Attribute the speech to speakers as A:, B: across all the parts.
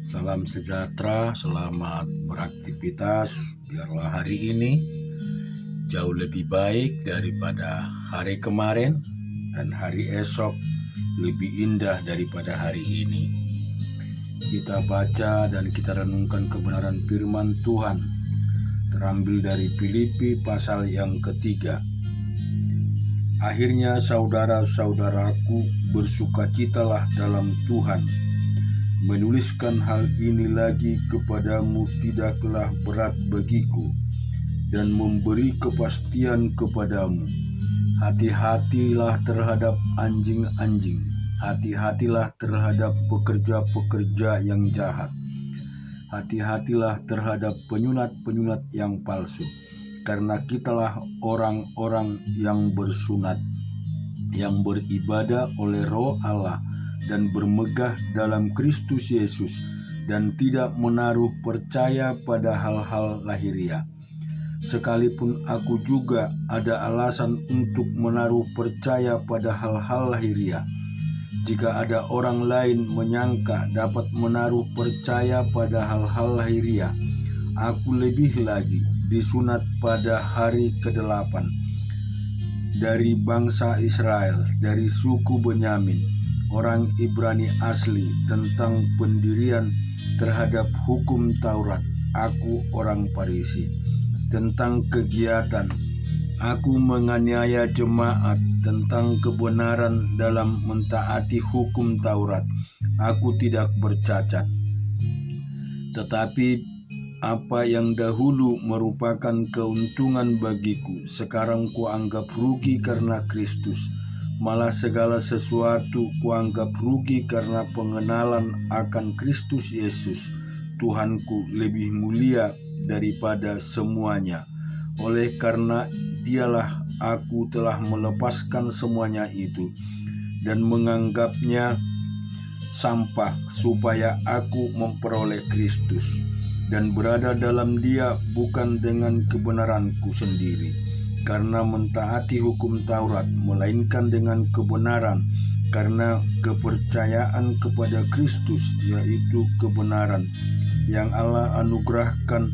A: Salam sejahtera, selamat beraktivitas. Biarlah hari ini jauh lebih baik daripada hari kemarin, dan hari esok lebih indah daripada hari ini. Kita baca dan kita renungkan kebenaran firman Tuhan, terambil dari Filipi pasal yang ketiga. Akhirnya saudara-saudaraku, bersukacitalah dalam Tuhan. Menuliskan hal ini lagi kepadamu tidaklah berat bagiku, dan memberi kepastian kepadamu. Hati-hatilah terhadap anjing-anjing, hati-hatilah terhadap pekerja-pekerja yang jahat, hati-hatilah terhadap penyunat-penyunat yang palsu, karena kitalah orang-orang yang bersunat, yang beribadah oleh Roh Allah dan bermegah dalam Kristus Yesus, dan tidak menaruh percaya pada hal-hal lahiriah. Sekalipun aku juga ada alasan untuk menaruh percaya pada hal-hal lahiriah. Jika ada orang lain menyangka dapat menaruh percaya pada hal-hal lahiriah, aku lebih lagi disunat pada hari ke-8 dari bangsa Israel, dari suku Benyamin, orang Ibrani asli, tentang pendirian terhadap hukum Taurat, aku orang Farisi. Tentang kegiatan, aku menganiaya jemaat. Tentang kebenaran dalam mentaati hukum Taurat, aku tidak bercacat. Tetapi apa yang dahulu merupakan keuntungan bagiku, sekarang kuanggap rugi karena Kristus. Malah segala sesuatu kuanggap rugi karena pengenalan akan Kristus Yesus, Tuhanku, lebih mulia daripada semuanya. Oleh karena Dialah aku telah melepaskan semuanya itu dan menganggapnya sampah, supaya aku memperoleh Kristus dan berada dalam Dia, bukan dengan kebenaranku sendiri karena mentaati hukum Taurat, melainkan dengan kebenaran karena kepercayaan kepada Kristus, yaitu kebenaran yang Allah anugerahkan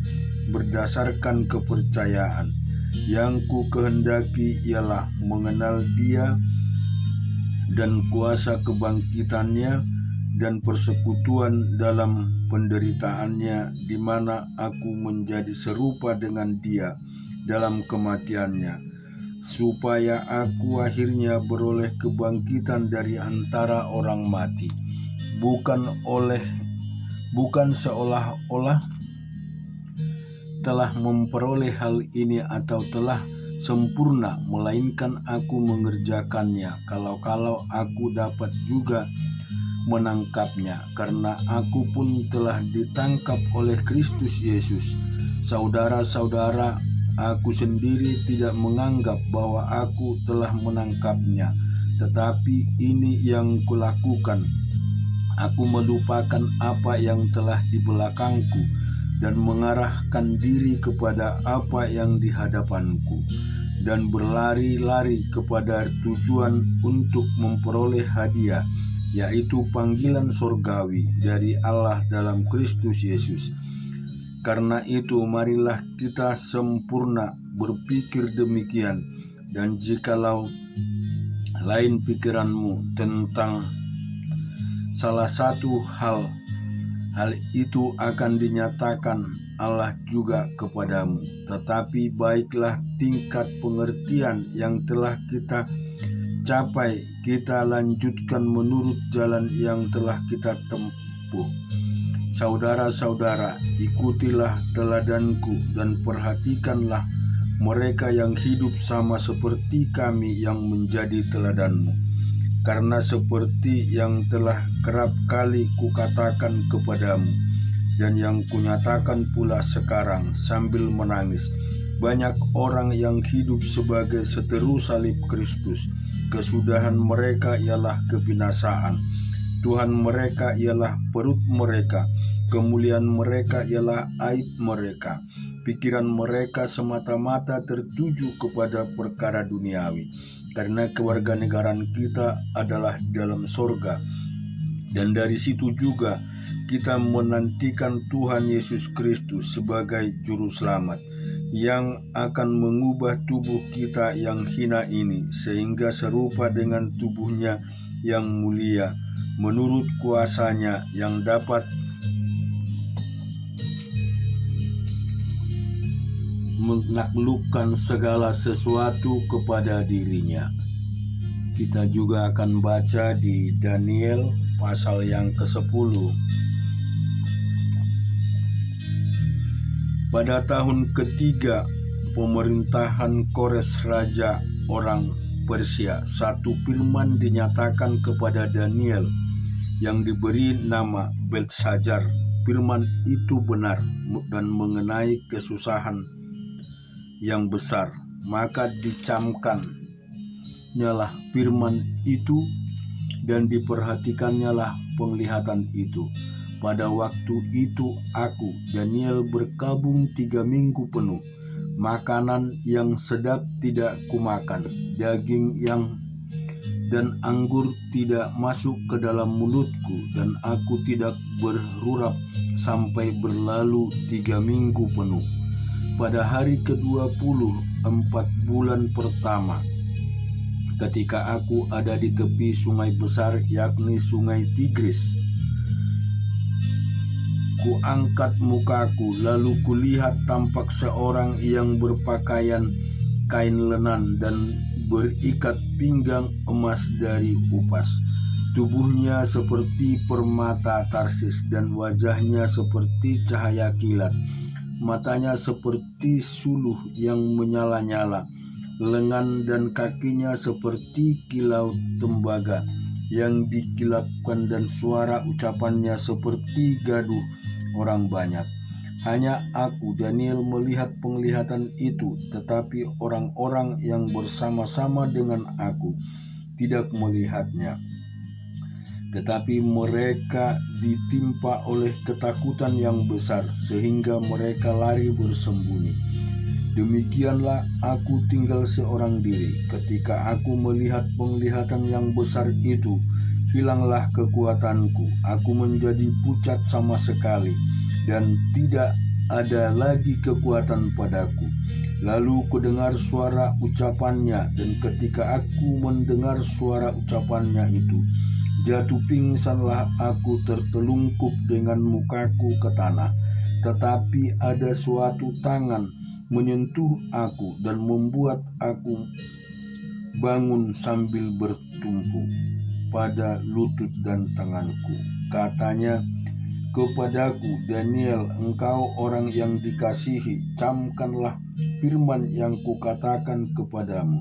A: berdasarkan kepercayaan. Yang ku kehendaki ialah mengenal Dia dan kuasa kebangkitannya dan persekutuan dalam penderitaannya, di mana aku menjadi serupa dengan Dia dalam kematiannya, supaya aku akhirnya beroleh kebangkitan dari antara orang mati. Bukan seolah-olah telah memperoleh hal ini atau telah sempurna, melainkan aku mengerjakannya, kalau aku dapat juga menangkapnya, karena aku pun telah ditangkap oleh Kristus Yesus. Saudara-saudara, aku sendiri tidak menganggap bahwa aku telah menangkapnya, tetapi ini yang kulakukan: aku melupakan apa yang telah di belakangku dan mengarahkan diri kepada apa yang di hadapanku, dan berlari-lari kepada tujuan untuk memperoleh hadiah, yaitu panggilan surgawi dari Allah dalam Kristus Yesus. Karena itu marilah kita sempurna berpikir demikian, dan jikalau lain pikiranmu tentang salah satu hal itu akan dinyatakan Allah juga kepadamu. Tetapi baiklah tingkat pengertian yang telah kita capai, kita lanjutkan menurut jalan yang telah kita tempuh. Saudara-saudara, ikutilah teladanku dan perhatikanlah mereka yang hidup sama seperti kami yang menjadi teladanmu. Karena seperti yang telah kerap kali kukatakan kepadamu, dan yang kunyatakan pula sekarang sambil menangis, banyak orang yang hidup sebagai seteru salib Kristus. Kesudahan mereka ialah kebinasaan, Tuhan mereka ialah perut mereka, kemuliaan mereka ialah aib mereka. Pikiran mereka semata-mata tertuju kepada perkara duniawi, karena kewarganegaraan kita adalah dalam sorga, dan dari situ juga kita menantikan Tuhan Yesus Kristus sebagai Juru Selamat yang akan mengubah tubuh kita yang hina ini sehingga serupa dengan tubuhnya yang mulia menurut kuasanya yang dapat menaklukkan segala sesuatu kepada dirinya. Kita juga akan baca di Daniel pasal yang ke-10. Pada tahun ketiga pemerintahan Kores Raja orang Persia, satu firman dinyatakan kepada Daniel yang diberi nama Belteshazzar. Firman itu benar dan mengenai kesusahan yang besar. Maka dicamkannyalah firman itu dan diperhatikannyalah penglihatan itu. Pada waktu itu aku, Daniel, berkabung 3 minggu penuh. Makanan yang sedap tidak kumakan, daging dan anggur tidak masuk ke dalam mulutku, dan aku tidak berurap sampai berlalu 3 minggu penuh. Pada hari ke-24 bulan pertama, ketika aku ada di tepi sungai besar, yakni sungai Tigris, kuangkat mukaku, lalu kulihat tampak seorang yang berpakaian kain lenan dan berikat pinggang emas dari upas. Tubuhnya seperti permata Tarsis dan wajahnya seperti cahaya kilat. Matanya seperti suluh yang menyala-nyala. Lengan dan kakinya seperti kilau tembaga yang dikilapkan, dan suara ucapannya seperti gaduh orang banyak. Hanya aku, Daniel, melihat penglihatan itu, tetapi orang-orang yang bersama-sama dengan aku tidak melihatnya. Tetapi mereka ditimpa oleh ketakutan yang besar, sehingga mereka lari bersembunyi. Demikianlah aku tinggal seorang diri. Ketika aku melihat penglihatan yang besar itu, hilanglah kekuatanku. Aku menjadi pucat sama sekali, dan tidak ada lagi kekuatan padaku. Lalu kudengar suara ucapannya, dan ketika aku mendengar suara ucapannya itu, jatuh pingsanlah aku tertelungkup dengan mukaku ke tanah. Tetapi ada suatu tangan menyentuh aku dan membuat aku bangun sambil bertumpu pada lutut dan tanganku. Katanya kepadaku, Daniel, engkau orang yang dikasihi, camkanlah firman yang kukatakan kepadamu,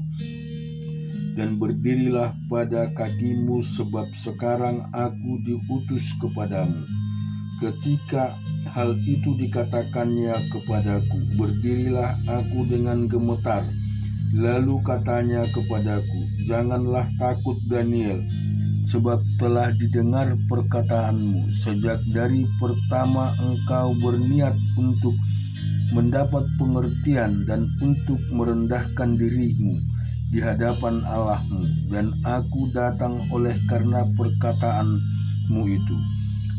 A: dan berdirilah pada kakimu, sebab sekarang aku diutus kepadamu. Ketika hal itu dikatakannya kepadaku, berdirilah aku dengan gemetar. Lalu katanya kepadaku, janganlah takut, Daniel, sebab telah didengar perkataanmu. Sejak dari pertama engkau berniat untuk mendapat pengertian dan untuk merendahkan dirimu di hadapan Allahmu, dan aku datang oleh karena perkataanmu itu.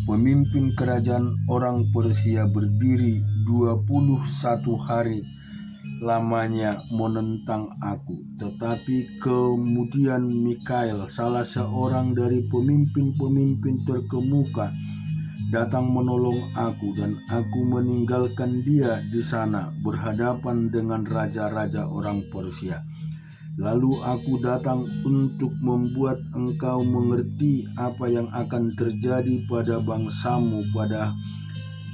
A: Pemimpin kerajaan orang Persia berdiri 21 hari lamanya menentang aku. Tetapi kemudian Mikael, salah seorang dari pemimpin-pemimpin terkemuka, datang menolong aku, dan aku meninggalkan dia di sana berhadapan dengan raja-raja orang Persia. Lalu aku datang untuk membuat engkau mengerti apa yang akan terjadi pada bangsamu pada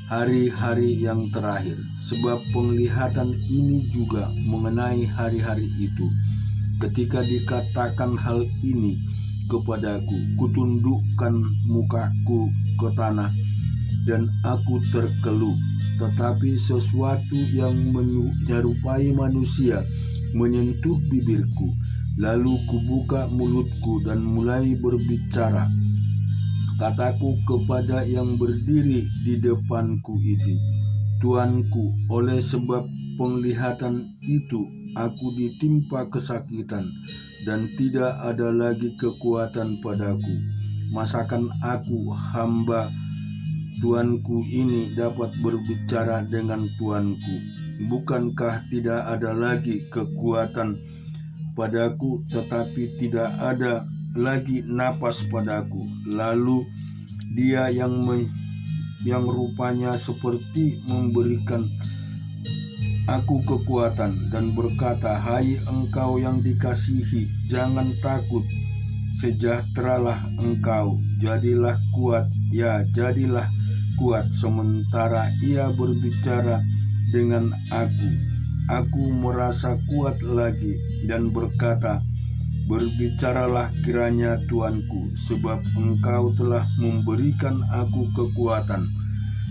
A: hari-hari yang terakhir, sebab penglihatan ini juga mengenai hari-hari itu. Ketika dikatakan hal ini kepadaku, kutundukkan mukaku ke tanah dan aku terkeluh. Tetapi sesuatu yang menyerupai manusia menyentuh bibirku. Lalu kubuka mulutku dan mulai berbicara. Kataku kepada yang berdiri di depanku itu, Tuanku, oleh sebab penglihatan itu aku ditimpa kesakitan, dan tidak ada lagi kekuatan padaku. Masakan aku, hamba tuanku ini dapat berbicara dengan tuanku. Bukankah tidak ada lagi kekuatan padaku, tetapi tidak ada lagi napas padaku? Lalu dia yang rupanya seperti memberikan aku kekuatan dan berkata, "Hai engkau yang dikasihi, jangan takut, sejahteralah engkau, jadilah kuat, ya jadilah kuat." Sementara ia berbicara dengan aku merasa kuat lagi dan berkata, "Berbicaralah kiranya Tuanku, sebab engkau telah memberikan aku kekuatan."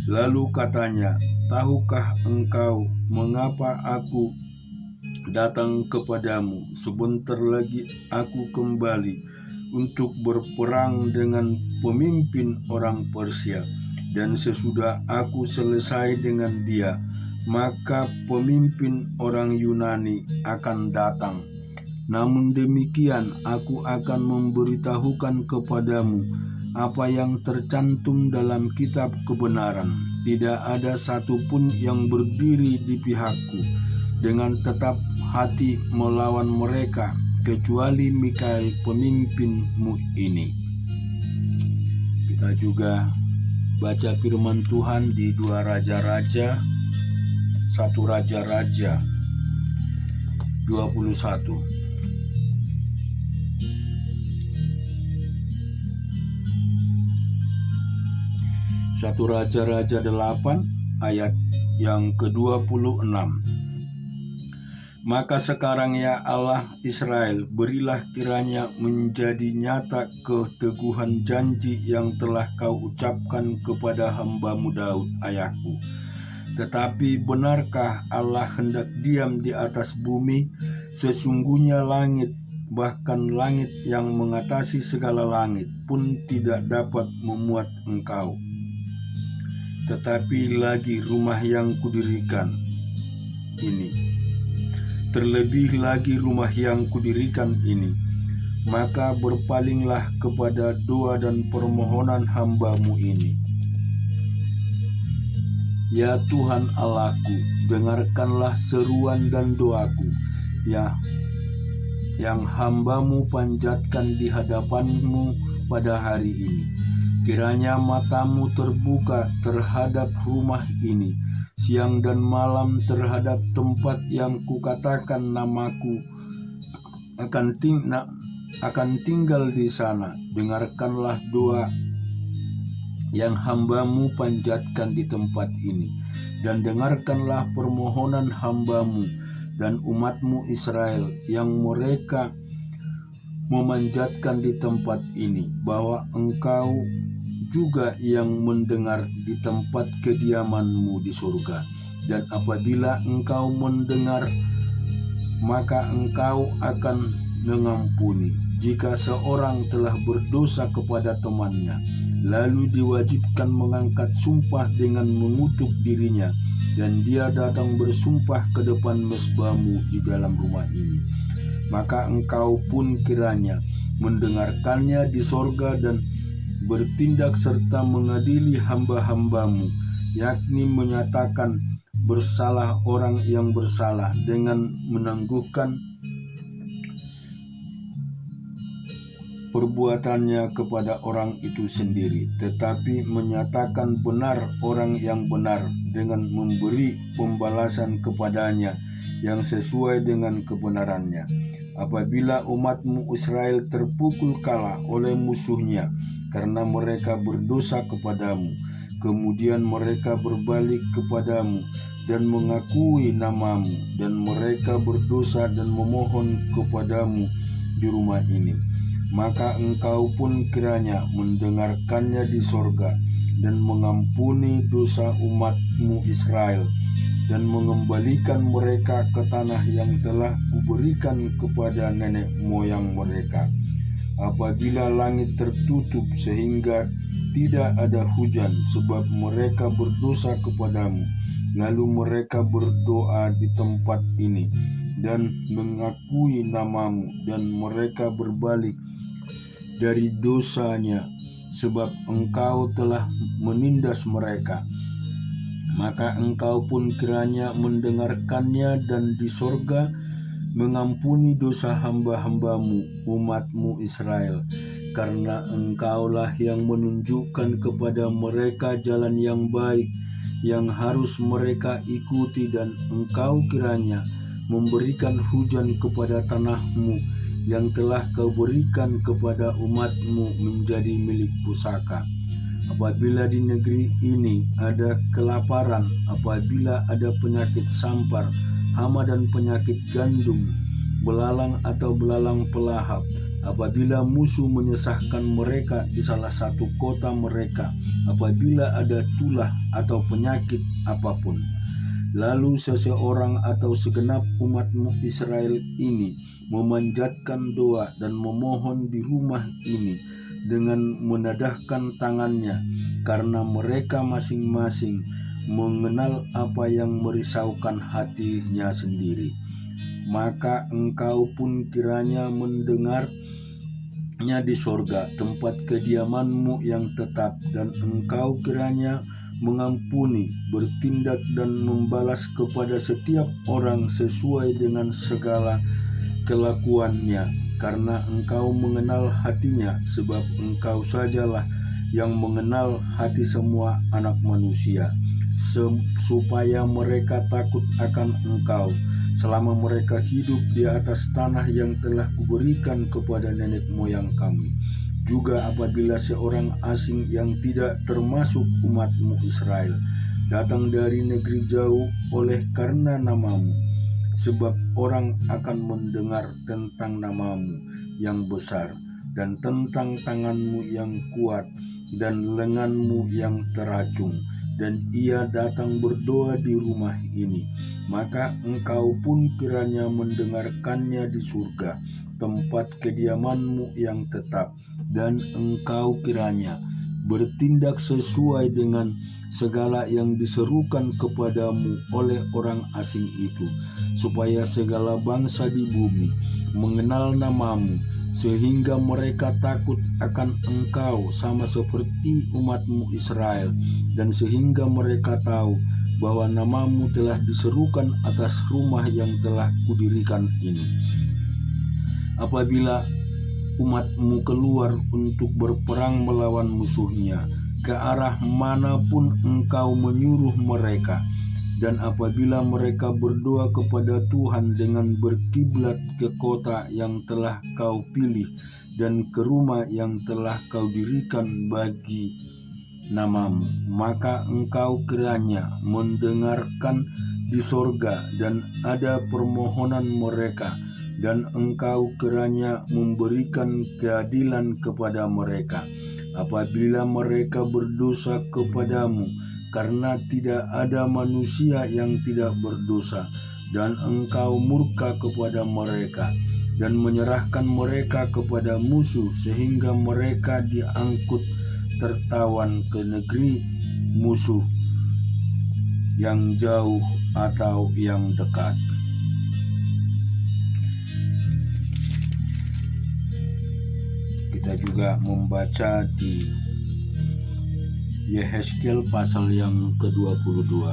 A: Lalu katanya, "Tahukah engkau mengapa aku datang kepadamu? Sebentar lagi aku kembali untuk berperang dengan pemimpin orang Persia, dan sesudah aku selesai dengan dia, maka pemimpin orang Yunani akan datang. Namun demikian aku akan memberitahukan kepadamu apa yang tercantum dalam kitab kebenaran. Tidak ada satupun yang berdiri di pihakku dengan tetap hati melawan mereka, kecuali Mikael pemimpinmu ini." Kita juga baca firman Tuhan di 2 Raja-Raja, 1 Raja-Raja 21. Satu Raja-Raja 8 ayat yang ke-26. "Maka sekarang ya Allah Israel, berilah kiranya menjadi nyata keteguhan janji yang telah kau ucapkan kepada hamba-Mu Daud ayahku. Tetapi benarkah Allah hendak diam di atas bumi? Sesungguhnya langit, bahkan langit yang mengatasi segala langit pun tidak dapat memuat Engkau. Tetapi lagi rumah yang kudirikan ini, terlebih lagi rumah yang kudirikan ini, maka berpalinglah kepada doa dan permohonan hamba-Mu ini. Ya Tuhan Allahku, dengarkanlah seruan dan doaku, ya yang hamba-Mu panjatkan di hadapan-Mu pada hari ini. Kiranya mata-Mu terbuka terhadap rumah ini, siang dan malam terhadap tempat yang kukatakan namaku akan tinggal di sana. Dengarkanlah doa yang hamba-Mu panjatkan di tempat ini, dan dengarkanlah permohonan hamba-Mu dan umat-Mu Israel yang mereka memanjatkan di tempat ini, bahwa Engkau juga yang mendengar di tempat kediaman-Mu di surga. Dan apabila Engkau mendengar, maka Engkau akan mengampuni. Jika seorang telah berdosa kepada temannya, lalu diwajibkan mengangkat sumpah dengan mengutuk dirinya, dan dia datang bersumpah ke depan mezbah-Mu di dalam rumah ini, maka Engkau pun kiranya mendengarkannya di sorga dan bertindak serta mengadili hamba-hamba-Mu, yakni menyatakan bersalah orang yang bersalah dengan menangguhkan perbuatannya kepada orang itu sendiri, tetapi menyatakan benar orang yang benar dengan memberi pembalasan kepadanya yang sesuai dengan kebenarannya. Apabila umat-Mu Israel terpukul kalah oleh musuhnya karena mereka berdosa kepadamu, kemudian mereka berbalik kepadamu dan mengakui nama-Mu, dan mereka berdosa dan memohon kepadamu di rumah ini, maka Engkau pun kiranya mendengarkannya di sorga dan mengampuni dosa umat-Mu Israel, dan mengembalikan mereka ke tanah yang telah Kuberikan kepada nenek moyang mereka. Apabila langit tertutup sehingga tidak ada hujan sebab mereka berdosa kepadamu, lalu mereka berdoa di tempat ini dan mengakui nama-Mu, dan mereka berbalik dari dosanya sebab engkau telah menindas mereka. Maka engkau pun kiranya mendengarkannya dan di sorga mengampuni dosa hamba-hambamu, umatmu Israel. Karena engkaulah yang menunjukkan kepada mereka jalan yang baik yang harus mereka ikuti, dan engkau kiranya memberikan hujan kepada tanahmu yang telah kau berikan kepada umatmu menjadi milik pusaka. Apabila di negeri ini ada kelaparan, apabila ada penyakit sampar, hama dan penyakit gandum, belalang atau belalang pelahap, apabila musuh menyesahkan mereka di salah satu kota mereka, apabila ada tulah atau penyakit apapun, lalu seseorang atau segenap umatmu Israel ini memanjatkan doa dan memohon di rumah ini dengan menadahkan tangannya, karena mereka masing-masing mengenal apa yang merisaukan hatinya sendiri, maka engkau pun kiranya mendengarnya di sorga, tempat kediamanmu yang tetap, dan engkau kiranya mengampuni, bertindak dan membalas kepada setiap orang sesuai dengan segala kelakuannya, karena engkau mengenal hatinya, sebab engkau sajalah yang mengenal hati semua anak manusia, supaya mereka takut akan engkau selama mereka hidup di atas tanah yang telah kuberikan kepada nenek moyang kami. Juga apabila seorang asing yang tidak termasuk umatmu Israel datang dari negeri jauh oleh karena namamu, sebab orang akan mendengar tentang namamu yang besar dan tentang tanganmu yang kuat dan lenganmu yang teracung, dan ia datang berdoa di rumah ini, maka engkau pun kiranya mendengarkannya di surga, tempat kediamanmu yang tetap, dan engkau kiranya bertindak sesuai dengan segala yang diserukan kepadamu oleh orang asing itu, supaya segala bangsa di bumi mengenal namamu, sehingga mereka takut akan engkau sama seperti umatmu Israel, dan sehingga mereka tahu bahwa namamu telah diserukan atas rumah yang telah kudirikan ini. Apabila umatmu keluar untuk berperang melawan musuhnya, ke arah manapun engkau menyuruh mereka, dan apabila mereka berdoa kepada Tuhan dengan berkiblat ke kota yang telah kau pilih dan ke rumah yang telah kau dirikan bagi namamu, maka engkau kiranya mendengarkan di sorga dan ada permohonan mereka, dan engkau kiranya memberikan keadilan kepada mereka apabila mereka berdosa kepadamu, karena tidak ada manusia yang tidak berdosa, dan engkau murka kepada mereka dan menyerahkan mereka kepada musuh, sehingga mereka diangkut tertawan ke negeri musuh yang jauh atau yang dekat. Kita juga membaca di Yehezkiel pasal yang ke-22.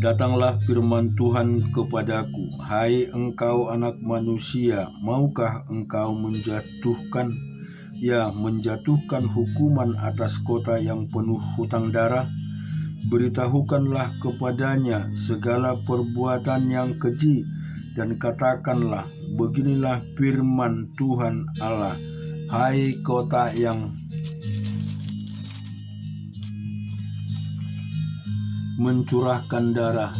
A: Datanglah firman Tuhan kepadaku, hai engkau anak manusia, maukah engkau menjatuhkan hukuman atas kota yang penuh hutang darah? Beritahukanlah kepadanya segala perbuatan yang keji, dan katakanlah, beginilah firman Tuhan Allah, hai kota yang mencurahkan darah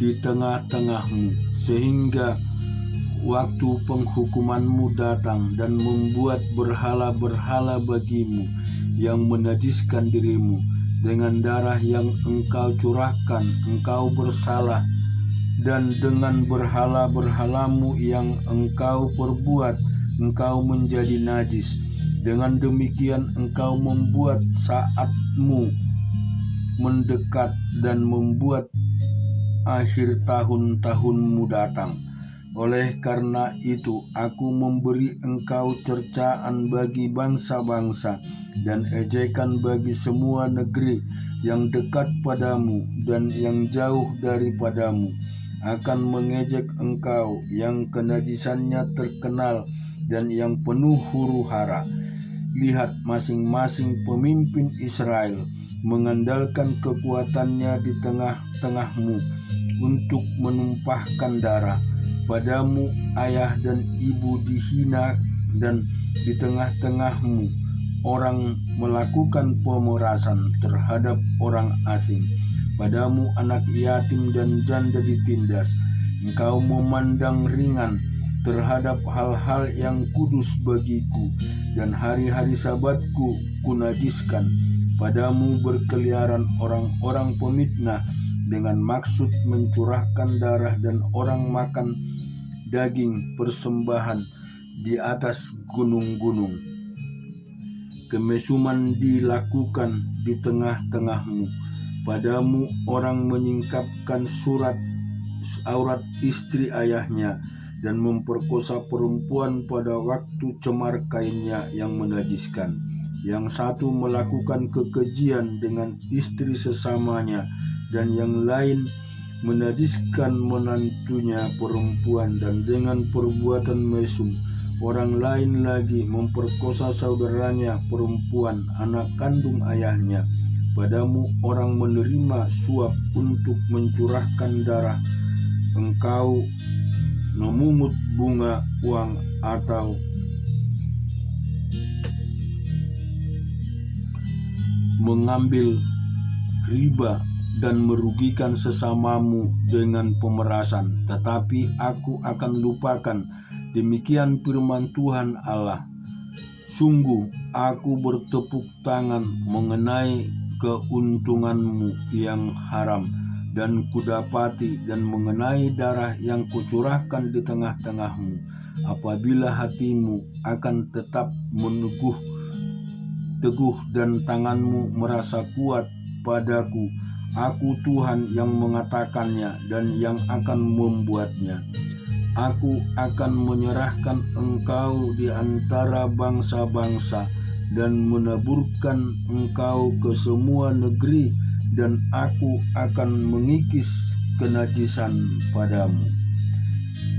A: di tengah-tengahmu, sehingga waktu penghukumanmu datang dan membuat berhala-berhala bagimu yang menajiskan dirimu. Dengan darah yang engkau curahkan, engkau bersalah, dan dengan berhala-berhalamu yang engkau perbuat, engkau menjadi najis. Dengan demikian engkau membuat saatmu mendekat dan membuat akhir tahun-tahunmu datang. Oleh karena itu, aku memberi engkau cercaan bagi bangsa-bangsa dan ejekan bagi semua negeri yang dekat padamu dan yang jauh daripadamu akan mengejek engkau yang kenajisannya terkenal dan yang penuh huru-hara. Lihat, masing-masing pemimpin Israel mengandalkan kekuatannya di tengah-tengahmu untuk menumpahkan darah. Padamu ayah dan ibu dihina, dan di tengah-tengahmu orang melakukan pemerasan terhadap orang asing. Padamu anak yatim dan janda ditindas. Engkau memandang ringan terhadap hal-hal yang kudus bagiku, dan hari-hari sabatku kunajiskan. Padamu berkeliaran orang-orang pemitnah dengan maksud mencurahkan darah, dan orang makan daging persembahan di atas gunung-gunung. Kemesuman dilakukan di tengah-tengahmu. Padamu orang menyingkapkan aurat istri ayahnya dan memperkosa perempuan pada waktu cemar kainnya yang menajiskan. Yang satu melakukan kekejian dengan istri sesamanya, dan yang lain menajiskan menantunya perempuan, dan dengan perbuatan mesum orang lain lagi memperkosa saudaranya perempuan, anak kandung ayahnya. Padamu orang menerima suap untuk mencurahkan darah. Engkau memungut bunga uang atau mengambil riba dan merugikan sesamamu dengan pemerasan, tetapi aku akan lupakan. Demikian firman Tuhan Allah. Sungguh aku bertepuk tangan mengenai keuntunganmu yang haram dan kudapati, dan mengenai darah yang kucurahkan di tengah-tengahmu. Apabila hatimu akan tetap teguh dan tanganmu merasa kuat padaku, aku Tuhan yang mengatakannya dan yang akan membuatnya. Aku akan menyerahkan engkau di antara bangsa-bangsa dan menaburkan engkau ke semua negeri, dan aku akan mengikis kenajisan padamu.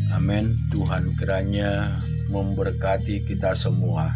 A: Amin. Tuhan kiranya memberkati kita semua.